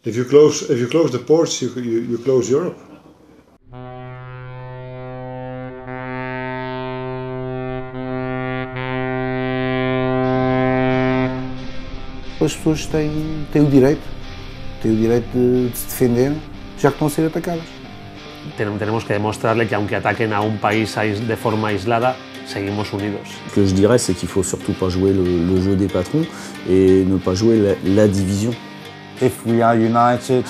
if you close the ports, you close Europe. As pessoas têm o direito de se defender, já que estão a ser atacadas. Tenemos que demostrarle que aunque ataquen a un país de forma aislada, seguimos unidos. Ce que je dirais, c'est qu'il ne faut surtout pas jouer le jeu des patrons et ne pas jouer la division. If we are united,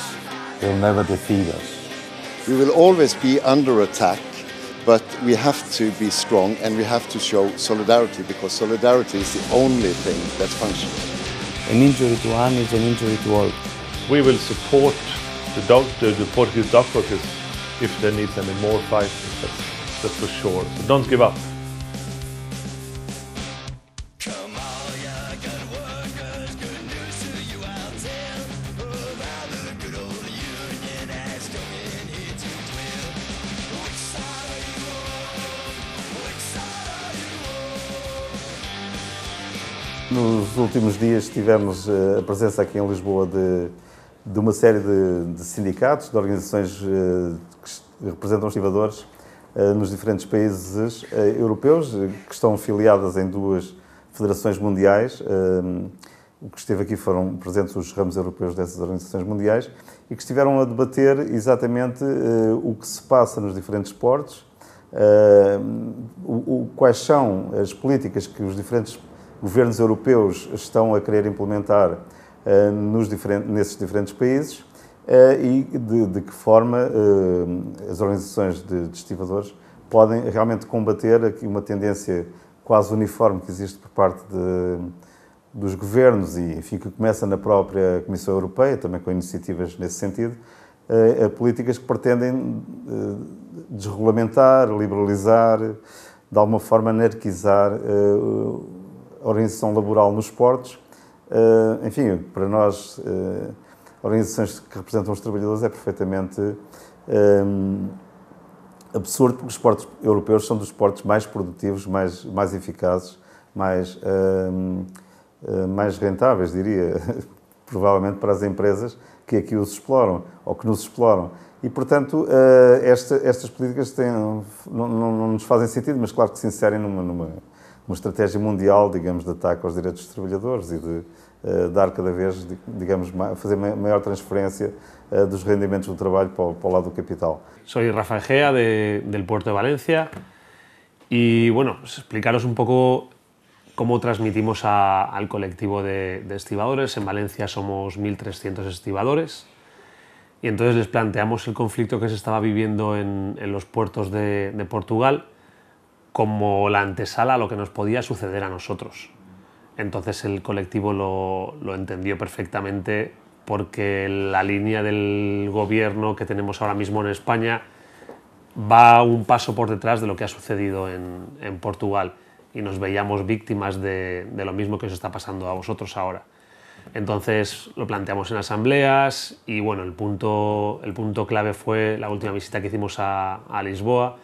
they'll never defeat us. We will always be under attack, but we have to be strong and we have to show solidarity, because solidarity is the only thing that functions. An injury to one is an injury to all. We will support the Portuguese doctors if there needs any more fighting, that's for sure. So don't give up. Nos últimos dias tivemos a presença aqui em Lisboa de uma série de sindicatos, de organizações que representam os estivadores nos diferentes países europeus, que estão filiadas em duas federações mundiais. O que esteve aqui foram presentes os ramos europeus dessas organizações mundiais e que estiveram a debater exatamente o que se passa nos diferentes esportes, quais são as políticas que os diferentes governos europeus estão a querer implementar nesses diferentes países e de que forma as organizações de estivadores podem realmente combater aqui uma tendência quase uniforme que existe por parte dos governos e, enfim, que começa na própria Comissão Europeia, também com iniciativas nesse sentido, a políticas que pretendem desregulamentar, liberalizar, de alguma forma anarquizar a organização laboral nos esportes. Enfim, para nós, organizações que representam os trabalhadores, é perfeitamente absurdo, porque os esportes europeus são dos esportes mais produtivos, mais eficazes, mais rentáveis, diria, provavelmente para as empresas que aqui os exploram, ou que nos exploram. E, portanto, estas políticas não nos fazem sentido, mas claro que se inserem numa estratégia mundial, digamos, de ataque aos direitos dos trabalhadores e de dar cada vez, digamos, fazer maior transferência dos rendimentos do trabalho para o lado do capital. Soy Rafael Gea del Puerto de Valencia y, bueno, pues explicaros un poco cómo transmitimos al colectivo de estibadores. En Valencia somos 1.300 estibadores y entonces les planteamos el conflicto que se estaba viviendo en los puertos de Portugal como la antesala a lo que nos podía suceder a nosotros. Entonces el colectivo lo entendió perfectamente, porque la línea del gobierno que tenemos ahora mismo en España va un paso por detrás de lo que ha sucedido en Portugal y nos veíamos víctimas de lo mismo que os está pasando a vosotros ahora. Entonces lo planteamos en asambleas y, bueno, el punto clave fue la última visita que hicimos a Lisboa,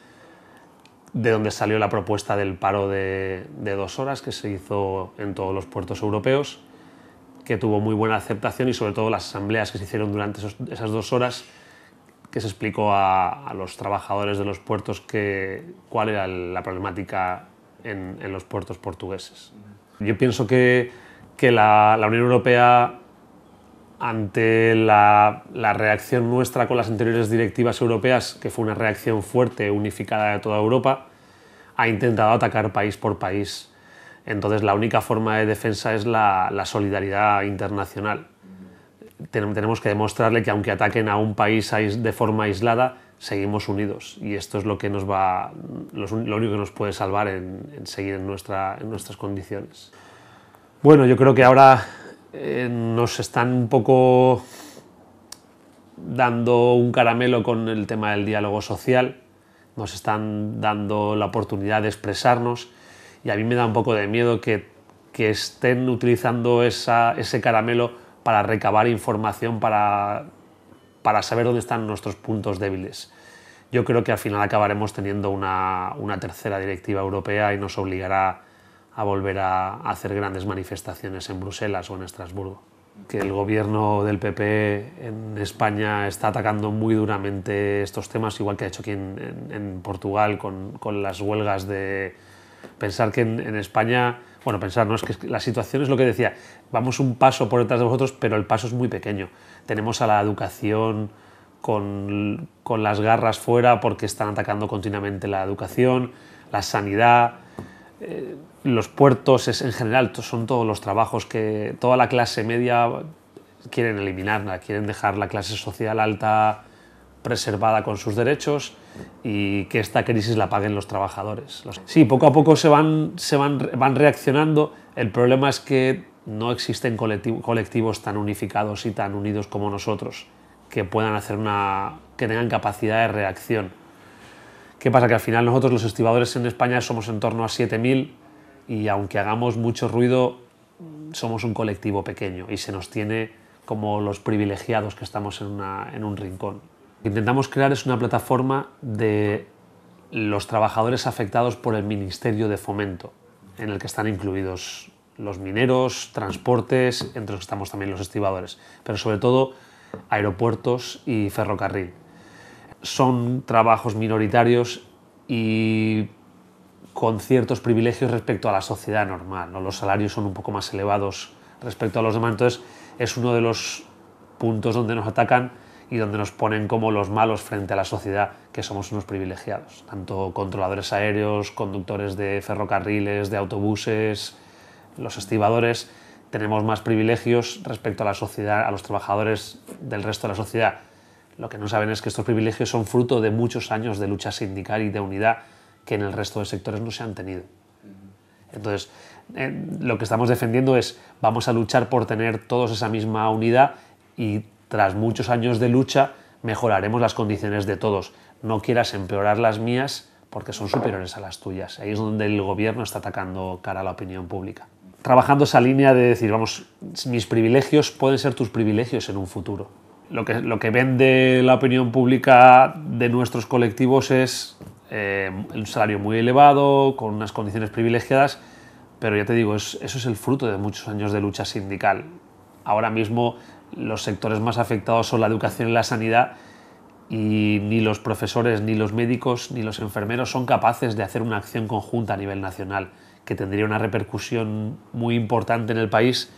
de donde salió la propuesta del paro de 2 horas que se hizo en todos los puertos europeos, que tuvo muy buena aceptación, y sobre todo las asambleas que se hicieron durante esas 2 horas, que se explicó a los trabajadores de los puertos cuál era la problemática en los puertos portugueses. Yo pienso que la Unión Europea, ante la reacción nuestra con las anteriores directivas europeas, que fue una reacción fuerte, unificada de toda Europa, ha intentado atacar país por país. Entonces la única forma de defensa es la solidaridad internacional. Tenemos que demostrarle que aunque ataquen a un país de forma aislada, seguimos unidos, y esto es lo único que nos puede salvar en seguir en nuestras condiciones. Bueno, yo creo que ahora nos están un poco dando un caramelo con el tema del diálogo social, nos están dando la oportunidad de expresarnos, y a mí me da un poco de miedo que estén utilizando ese caramelo para recabar información, para saber dónde están nuestros puntos débiles. Yo creo que al final acabaremos teniendo una tercera directiva europea y nos obligará a volver a hacer grandes manifestaciones en Bruselas o en Estrasburgo. que el gobierno del PP en España está atacando muy duramente estos temas, igual que ha hecho aquí en Portugal con las huelgas de pensar que en España, bueno, pensar, no, es que la situación es lo que decía, vamos un paso por detrás de vosotros, pero el paso es muy pequeño. Tenemos a la educación con las garras fuera porque están atacando continuamente la educación, la sanidad, los puertos en general, son todos los trabajos que toda la clase media quieren eliminarla, quieren dejar la clase social alta preservada con sus derechos y que esta crisis la paguen los trabajadores. Sí, poco a poco van reaccionando. El problema es que no existen colectivos tan unificados y tan unidos como nosotros que puedan hacer que tengan capacidad de reacción. ¿Qué pasa? Que al final nosotros los estibadores en España somos en torno a 7.000 y aunque hagamos mucho ruido somos un colectivo pequeño y se nos tiene como los privilegiados que estamos en un rincón. Lo que intentamos crear es una plataforma de los trabajadores afectados por el Ministerio de Fomento, en el que están incluidos los mineros, transportes, entre los que estamos también los estibadores, pero sobre todo aeropuertos y ferrocarril. Son trabajos minoritarios y con ciertos privilegios respecto a la sociedad normal, ¿no? Los salarios son un poco más elevados respecto a los demás, entonces es uno de los puntos donde nos atacan y donde nos ponen como los malos frente a la sociedad, que somos unos privilegiados, tanto controladores aéreos, conductores de ferrocarriles, de autobuses, los estibadores, tenemos más privilegios respecto a la sociedad, a los trabajadores del resto de la sociedad. Lo que no saben es que estos privilegios son fruto de muchos años de lucha sindical y de unidad que en el resto de sectores no se han tenido. Entonces, lo que estamos defendiendo es, vamos a luchar por tener todos esa misma unidad y tras muchos años de lucha mejoraremos las condiciones de todos. No quieras empeorar las mías porque son superiores a las tuyas. Ahí es donde el gobierno está atacando cara a la opinión pública. Trabajando esa línea de decir, vamos, mis privilegios pueden ser tus privilegios en un futuro. Lo que vende la opinión pública de nuestros colectivos es un salario muy elevado, con unas condiciones privilegiadas, pero ya te digo, eso es el fruto de muchos años de lucha sindical. Ahora mismo los sectores más afectados son la educación y la sanidad y ni los profesores, ni los médicos, ni los enfermeros son capaces de hacer una acción conjunta a nivel nacional que tendría una repercusión muy importante en el país,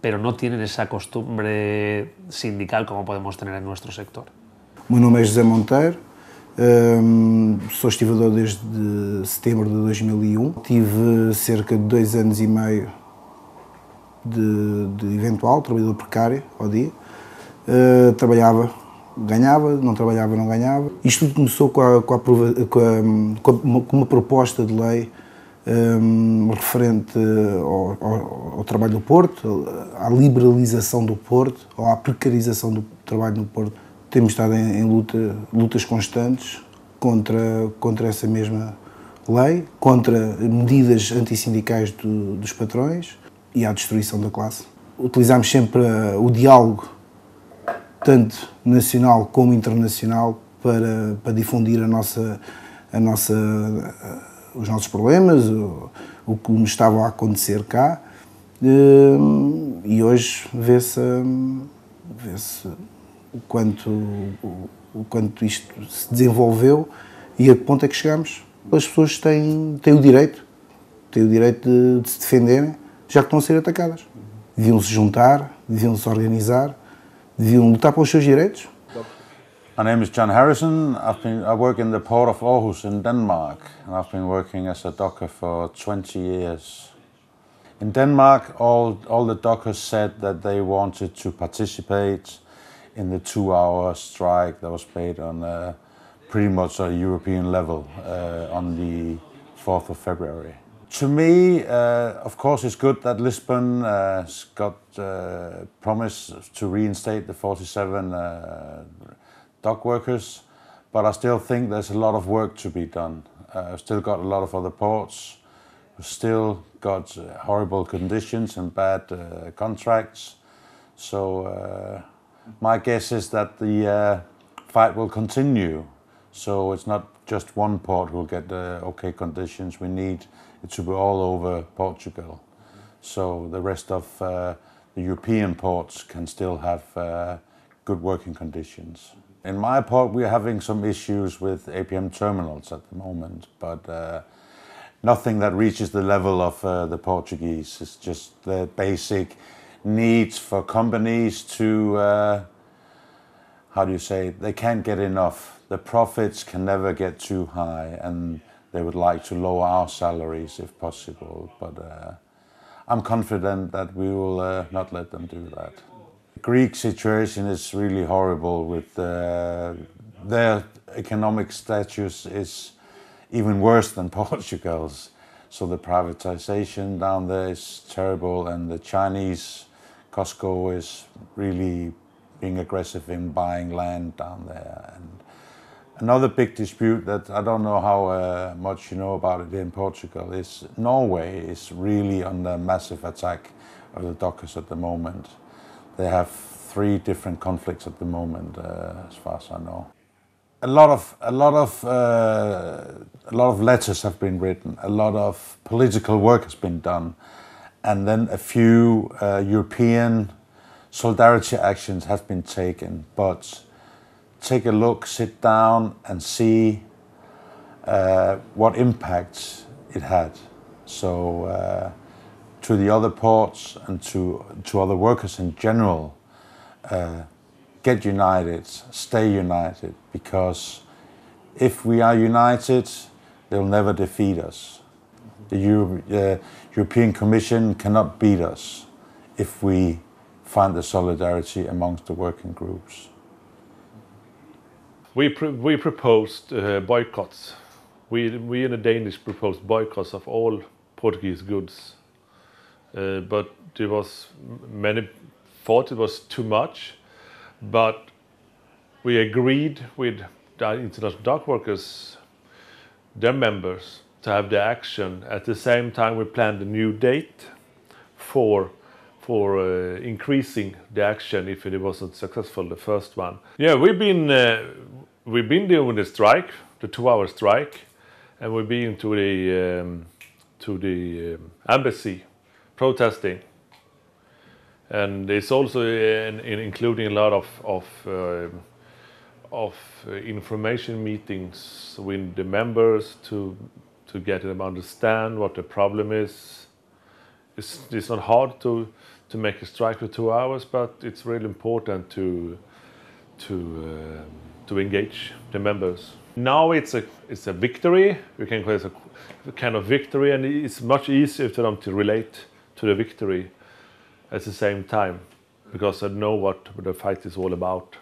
pero no tienen esa costumbre sindical como podemos tener en nuestro sector. O meu nome é José Monteiro, sou estivador desde setembro de 2001. Tive cerca de 2 anos e meio de eventual trabalhador precário ao dia. Trabalhava, ganhava, não trabalhava, não ganhava. Isto tudo começou com uma proposta de lei referente ao trabalho do Porto, à liberalização do Porto, ou à precarização do trabalho no Porto. Temos estado em lutas constantes contra essa mesma lei, contra medidas antissindicais dos patrões e à destruição da classe. Utilizamos sempre o diálogo, tanto nacional como internacional, para difundir os nossos problemas, o que nos estava a acontecer cá, e hoje vê-se o quanto isto se desenvolveu e a que ponto é que chegamos. As pessoas têm o direito de se defenderem, já que estão a ser atacadas. Deviam se juntar, deviam se organizar, deviam lutar pelos seus direitos. My name is John Harrison. I work in the port of Aarhus in Denmark, and I've been working as a docker for 20 years. In Denmark, all the dockers said that they wanted to participate in the 2-hour strike that was made on pretty much a European level on the 4th of February. To me, of course, it's good that Lisbon got promised to reinstate the 47 dock workers, but I still think there's a lot of work to be done. I've still got a lot of other ports. We've still got horrible conditions and bad contracts. So my guess is that the fight will continue. So it's not just one port who will get okay conditions. We need it to be all over Portugal. So the rest of the European ports can still have good working conditions. In my port, we're having some issues with APM terminals at the moment, but nothing that reaches the level of the Portuguese. It's just the basic needs for companies to, how do you say, they can't get enough. The profits can never get too high, and they would like to lower our salaries if possible. But I'm confident that we will not let them do that. The Greek situation is really horrible with their economic status is even worse than Portugal's. So the privatization down there is terrible, and the Chinese COSCO is really being aggressive in buying land down there. And another big dispute that I don't know how much you know about it in Portugal is Norway is really under massive attack of the dockers at the moment. They have 3 different conflicts at the moment, as far as I know. A lot of letters have been written, a lot of political work has been done, and then a few European solidarity actions have been taken. But take a look, sit down and see what impact it had. So to the other ports and to other workers in general, get united, stay united, because if we are united, they'll never defeat us. The European Commission cannot beat us if we find the solidarity amongst the working groups. We proposed boycotts. We in the Danish proposed boycotts of all Portuguese goods, but there was many thought it was too much. But we agreed with the International Dock Workers, their members, to have the action. At the same time, we planned a new date for increasing the action if it wasn't successful, the first one. Yeah, we've been doing the strike, the 2-hour strike, and we've been to the embassy protesting. And it's also including a lot of information meetings with the members to get them understand what the problem is. It's not hard to make a strike for 2 hours, but it's really important to engage the members. Now it's a victory. We can call it a kind of victory, and it's much easier for them to relate to the victory at the same time, because I know what the fight is all about.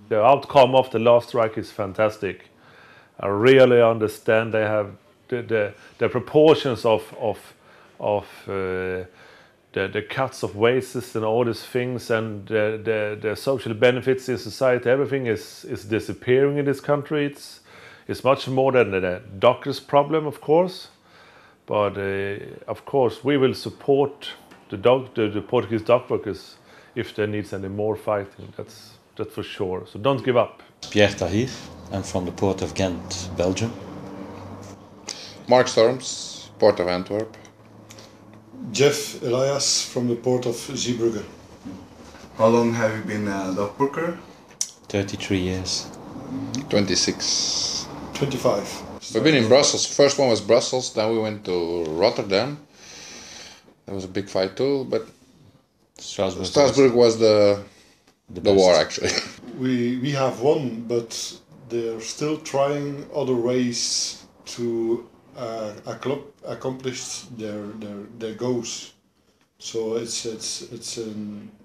The outcome of the last strike is fantastic. I really understand they have the proportions of the cuts of wages and all these things, and the social benefits in society. Everything is disappearing in this country. It's much more than the dockers' problem, of course, but of course we will support the Portuguese dock workers if they need any more fighting. That's for sure. So don't give up. Pierre Tahir. I'm from the port of Ghent, Belgium. Mark Storms, Port of Antwerp. Jeff Elias from the port of Zeebrugge. How long have you been a dock worker? 33 years. 26. 25. We've been in Brussels. First one was Brussels, then we went to Rotterdam. That was a big fight too, but Strasbourg was the war actually. We have won, but they're still trying other ways to accomplish their goals. So it's a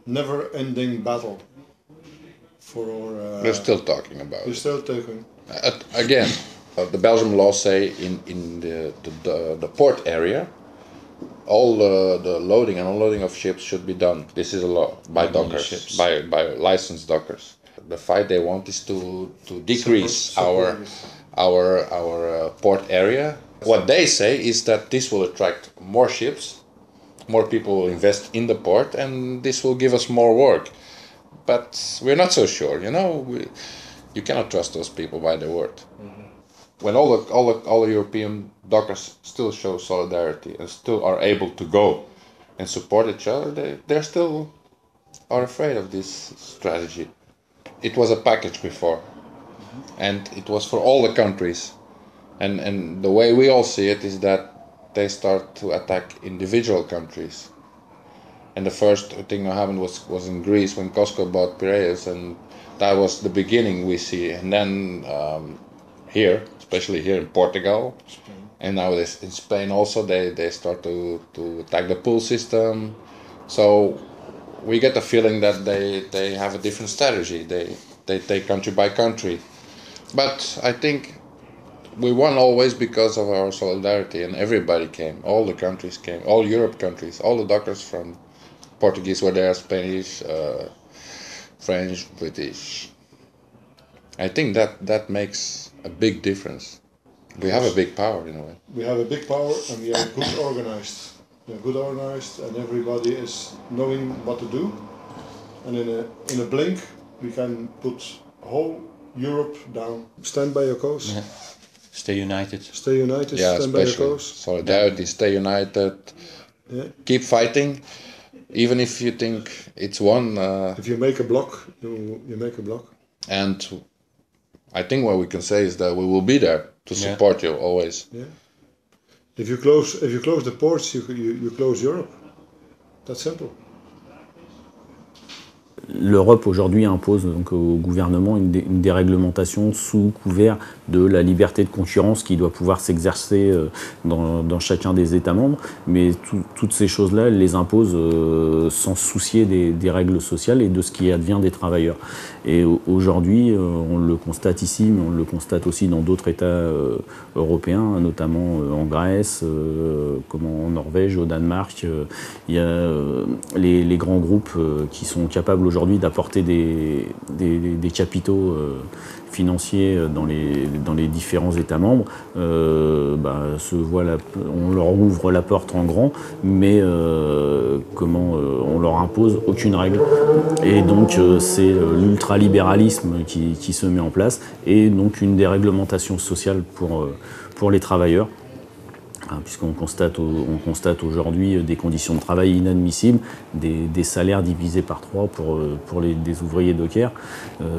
never-ending battle for our. We're still talking about. We're still talking. Again, the Belgian laws say in the port area, all the loading and unloading of ships should be done. This is a law by dockers, by licensed dockers. The fight they want is to decrease our port area. What they say is that this will attract more ships, more people will invest in the port, and this will give us more work. But we're not so sure, you know. You cannot trust those people by their word. Mm-hmm. When all the European dockers still show solidarity and still are able to go and support each other, they still are afraid of this strategy. It was a package before, and it was for all the countries. And the way we all see it is that they start to attack individual countries. And the first thing that happened was in Greece when Costco bought Piraeus, and that was the beginning we see. And then here, especially here in Portugal, and now in Spain also, they start to attack the pool system. So we get the feeling that they have a different strategy. They take country by country. But I think we won always because of our solidarity, and everybody came. All the countries came, all Europe countries, all the doctors from Portuguese were there, Spanish, French, British. I think that makes a big difference. We have a big power in a way. We have a big power, and we are good organized. We are good organized, and everybody is knowing what to do. And in a blink, we can put whole Europe down. Stand by your cause. Yeah. Stay united. Stay united. Yeah, stand by your especially cause. solidarity. Stay united. Yeah. Keep fighting, even if you think it's won. If you make a block, you make a block. And I think what we can say is that we will be there to support you always. Yeah. If you close the ports, you close Europe. That's simple. L'Europe aujourd'hui impose donc au gouvernement une déréglementation sous couvert de la liberté de concurrence qui doit pouvoir s'exercer dans chacun des États membres, mais toutes ces choses-là, elles les imposent sans se soucier des règles sociales et de ce qui advient des travailleurs. Et aujourd'hui, on le constate ici, mais on le constate aussi dans d'autres États européens, notamment en Grèce, comme en Norvège, au Danemark. Il y a les grands groupes qui sont capables aujourd'hui d'apporter des capitaux financiers dans les différents États membres, on leur ouvre la porte en grand, mais on leur impose aucune règle. Et donc c'est l'ultralibéralisme qui se met en place, et donc une déréglementation sociale pour les travailleurs. Puisqu'on constate aujourd'hui des conditions de travail inadmissibles, des salaires divisés par 3 pour des ouvriers dockers.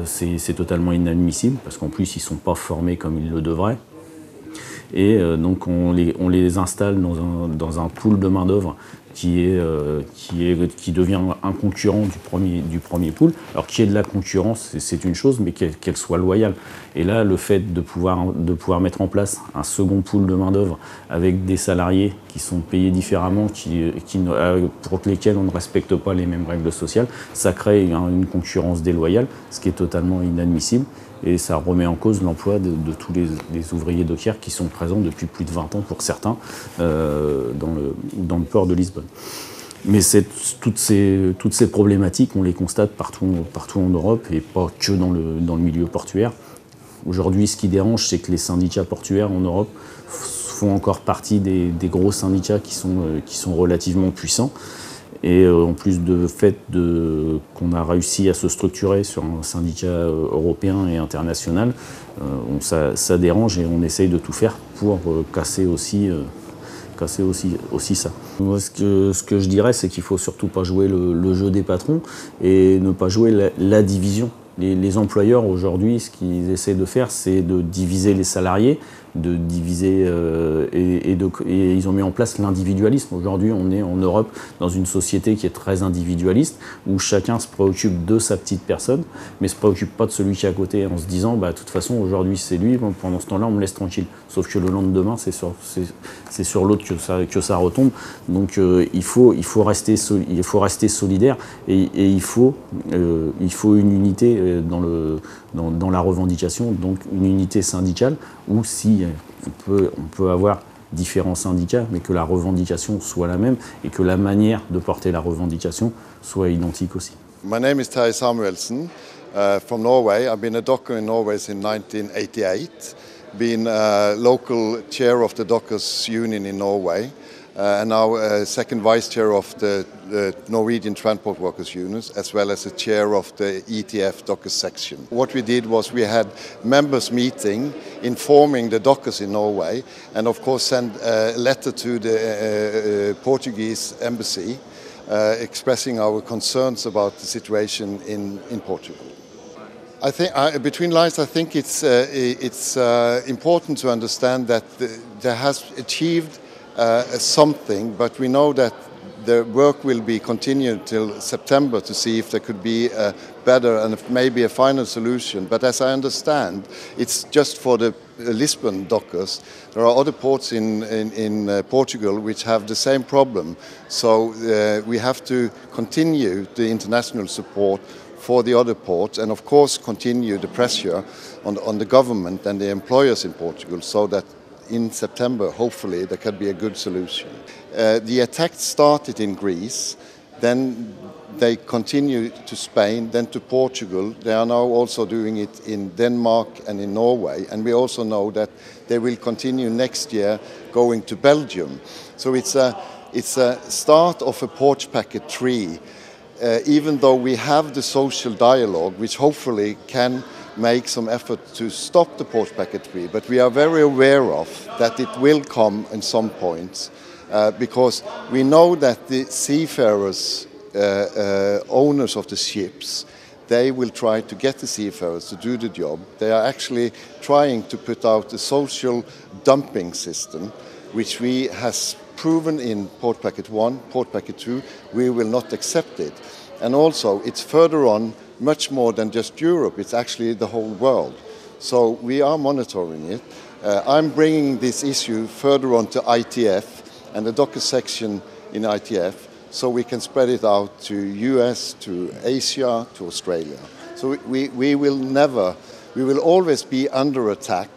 C'est totalement inadmissible, parce qu'en plus ils ne sont pas formés comme ils le devraient. Et donc on les installe dans un pool de main-d'œuvre qui devient un concurrent du premier pool. Alors qu'il y ait de la concurrence, c'est une chose, mais qu'elle soit loyale. Et là, le fait de pouvoir mettre en place un second pool de main-d'œuvre avec des salariés qui sont payés différemment, pour lesquels on ne respecte pas les mêmes règles sociales, ça crée une concurrence déloyale, ce qui est totalement inadmissible. Et ça remet en cause l'emploi de tous les ouvriers dockers qui sont présents depuis plus de 20 ans pour certains dans le port de Lisbonne. Mais toutes ces problématiques, on les constate partout en Europe, et pas que dans le milieu portuaire. Aujourd'hui, ce qui dérange, c'est que les syndicats portuaires en Europe font encore partie des gros syndicats qui sont relativement puissants. Et en plus du fait qu'on a réussi à se structurer sur un syndicat européen et international, ça dérange, et on essaye de tout faire pour casser aussi ça. Moi, ce que je dirais, c'est qu'il ne faut surtout pas jouer le jeu des patrons et ne pas jouer la division. Les employeurs aujourd'hui, ce qu'ils essaient de faire, c'est de diviser les salariés, de diviser et ils ont mis en place l'individualisme. Aujourd'hui, on est en Europe dans une société qui est très individualiste, où chacun se préoccupe de sa petite personne, mais se préoccupe pas de celui qui est à côté, en se disant, de toute façon, aujourd'hui c'est lui, pendant ce temps-là, on me laisse tranquille. Sauf que le lendemain, c'est sur l'autre que ça retombe. Donc il faut rester solidaire, et il faut une unité dans la revendication, donc une unité syndicale, où si on peut avoir différents syndicats, mais que la revendication soit la même, et que la manière de porter la revendication soit identique aussi. My name is Terje Samuelsen from Norway. I've been a docker in Norway since 1988, been local chair of the Dockers Union in Norway. and now second vice chair of the Norwegian Transport Workers Union, as well as the chair of the ETF Dockers section. What we did was we had members meeting, informing the dockers in Norway, and of course sent a letter to the Portuguese embassy expressing our concerns about the situation in Portugal. I think, between lines, I think it's important to understand that there has achieved something, but we know that the work will be continued till September to see if there could be a better and maybe a final solution. But as I understand, it's just for the Lisbon dockers. There are other ports in Portugal which have the same problem. So we have to continue the international support for the other ports, and of course continue the pressure on the government and the employers in Portugal, so that in September, hopefully, there can be a good solution. The attack started in Greece, then they continued to Spain, then to Portugal. They are now also doing it in Denmark and in Norway, and we also know that they will continue next year going to Belgium. So it's a start of a Porch Packet 3. Even though we have the social dialogue, which hopefully can make some effort to stop the Porch Packet 3, but we are very aware of that it will come in some points, because we know that the seafarers, owners of the ships, they will try to get the seafarers to do the job. They are actually trying to put out a social dumping system, which we has proven in Porch Packet 1, Porch Packet 2, we will not accept it. And also, it's further on, much more than just Europe, it's actually the whole world. So we are monitoring it. I'm bringing this issue further on to ITF and the Dockers section in ITF, so we can spread it out to US, to Asia, to Australia. So we will always be under attack,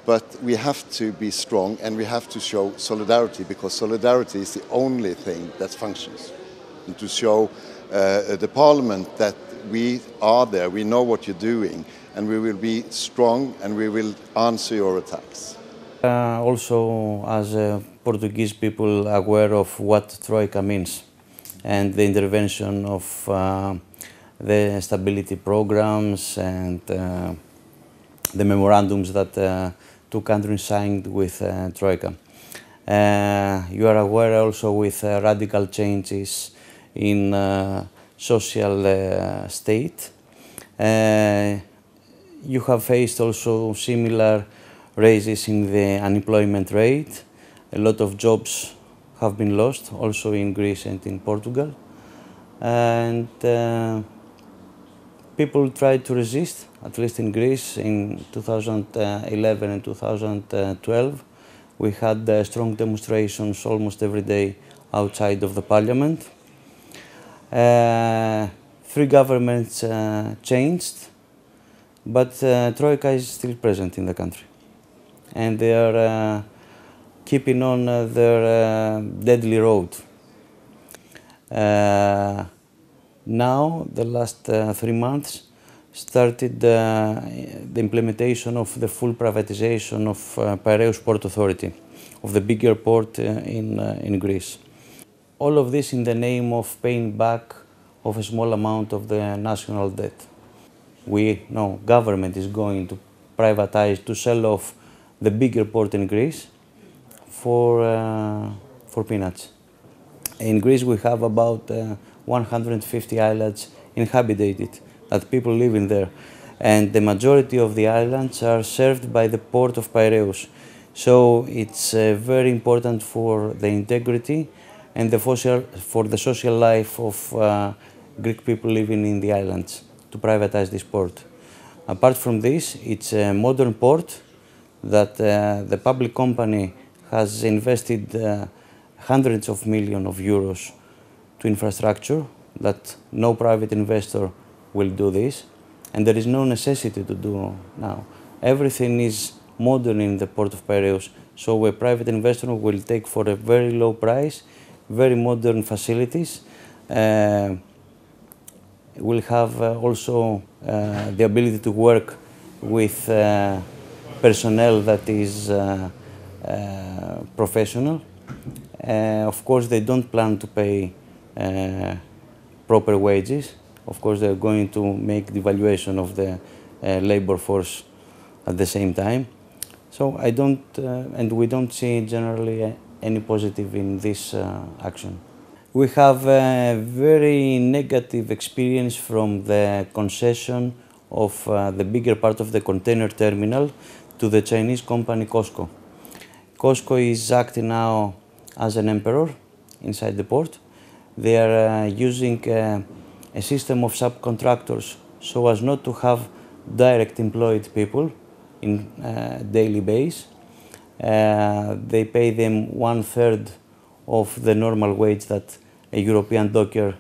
but we have to be strong and we have to show solidarity, because solidarity is the only thing that functions. And to show the Parliament that we are there, we know what you're doing, and we will be strong and we will answer your attacks. Also, as Portuguese people, aware of what Troika means and the intervention of the stability programs and the memorandums that two countries signed with Troika. You are aware also with radical changes in social state. You have faced also similar raises in the unemployment rate. A lot of jobs have been lost, also in Greece and in Portugal. And people tried to resist, at least in Greece, in 2011 and 2012. We had strong demonstrations almost every day outside of the parliament. Three governments changed, but Troika is still present in the country. And they are keeping on their deadly road. Now, the last 3 months, started the implementation of the full privatization of Piraeus Port Authority, of the bigger port in Greece. All of this in the name of paying back of a small amount of the national debt. We know government is going to privatize, to sell off the bigger port in Greece for peanuts. In Greece we have about 150 islands inhabited, that people live in there. And the majority of the islands are served by the port of Piraeus. So it's very important for the integrity and for the social life of Greek people living in the islands to privatize this port. Apart from this, it's a modern port that the public company has invested hundreds of millions of euros to infrastructure, that no private investor will do this, and there is no necessity to do now. Everything is modern in the port of Piraeus, so a private investor will take for a very low price, very modern facilities, will have also the ability to work with personnel that is professional, Of course, they don't plan to pay proper wages. Of course, they're going to make the evaluation of the labor force at the same time. So I don't, and we don't see generally any positive in this action. We have a very negative experience from the concession of the bigger part of the container terminal to the Chinese company COSCO. COSCO is acting now as an emperor inside the port. They are using a system of subcontractors so as not to have direct employed people in daily base. They pay them 1/3 of the normal wage that a European docker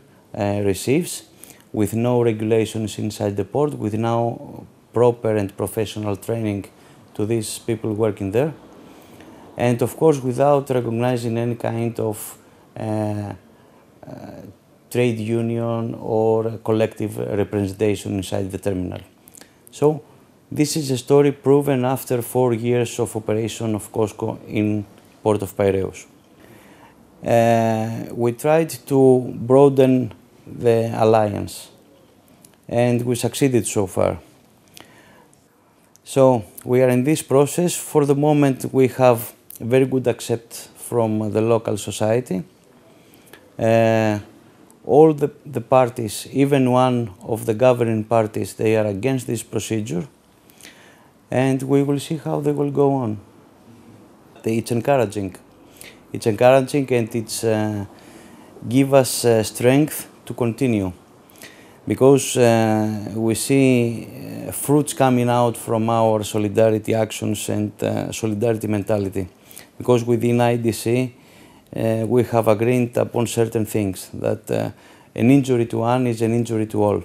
receives, with no regulations inside the port, with no proper and professional training to these people working there. And of course, without recognizing any kind of trade union or collective representation inside the terminal. So this is a story proven after 4 years of operation of COSCO in Port of Piraeus. We tried to broaden the alliance, and we succeeded so far. So we are in this process. For the moment, we have very good accept from the local society. All the parties, even one of the governing parties, they are against this procedure, and we will see how they will go on. It's encouraging. It's encouraging, and it's give us strength to continue, because we see fruits coming out from our solidarity actions and solidarity mentality. Because within IDC, we have agreed upon certain things, that an injury to one is an injury to all.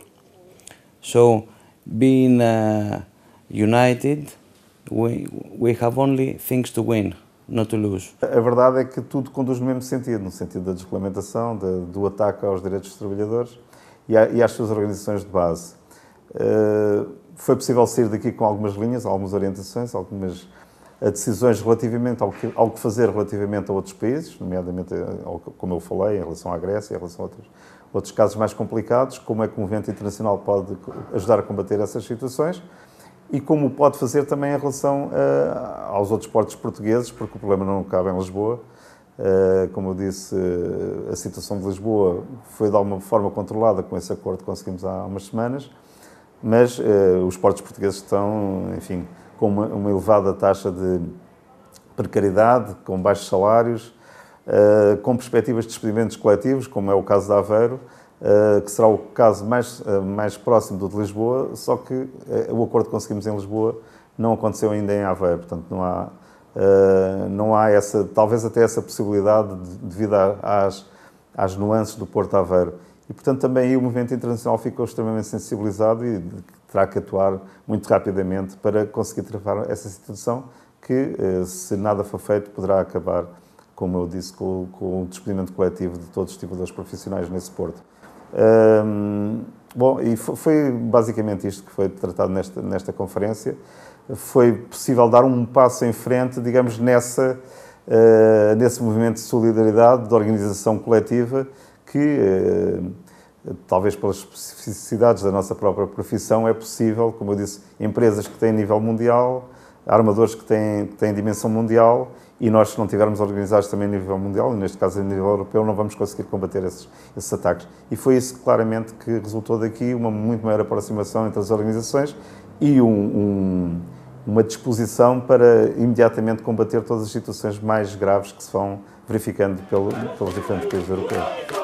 So, being united, we have only things to win, not to lose. A verdade é que tudo conduz no mesmo sentido, no sentido da desregulamentação, do ataque aos direitos dos trabalhadores e às suas organizações de base. Foi possível sair daqui com algumas linhas, algumas orientações, algumas decisões relativamente ao que fazer relativamente a outros países, nomeadamente, como eu falei, em relação à Grécia, em relação a outros casos mais complicados, como é que o movimento internacional pode ajudar a combater essas situações e como pode fazer também em relação aos outros portos portugueses, porque o problema não cabe em Lisboa. Como eu disse, a situação de Lisboa foi de alguma forma controlada com esse acordo que conseguimos há umas semanas, mas os portos portugueses estão, enfim, com uma elevada taxa de precariedade, com baixos salários, com perspectivas de despedimentos coletivos, como é o caso de Aveiro, que será o caso mais próximo do de Lisboa, só que o acordo que conseguimos em Lisboa não aconteceu ainda em Aveiro, portanto não há essa, talvez até essa possibilidade devido às nuances do Porto de Aveiro. E, portanto, também aí o movimento internacional ficou extremamente sensibilizado e terá que atuar muito rapidamente para conseguir travar essa situação que, se nada for feito, poderá acabar, como eu disse, com o despedimento coletivo de todos os estibadores profissionais nesse porto. Bom, e foi basicamente isto que foi tratado nesta conferência. Foi possível dar um passo em frente, digamos, nesse movimento de solidariedade, de organização coletiva, que, talvez pelas especificidades da nossa própria profissão, é possível, como eu disse, empresas que têm nível mundial, armadores que têm dimensão mundial, e nós, se não estivermos organizados também a nível mundial, e neste caso a nível europeu, não vamos conseguir combater esses ataques. E foi isso, claramente, que resultou daqui uma muito maior aproximação entre as organizações e uma disposição para imediatamente combater todas as situações mais graves que se vão verificando pelos diferentes países europeus.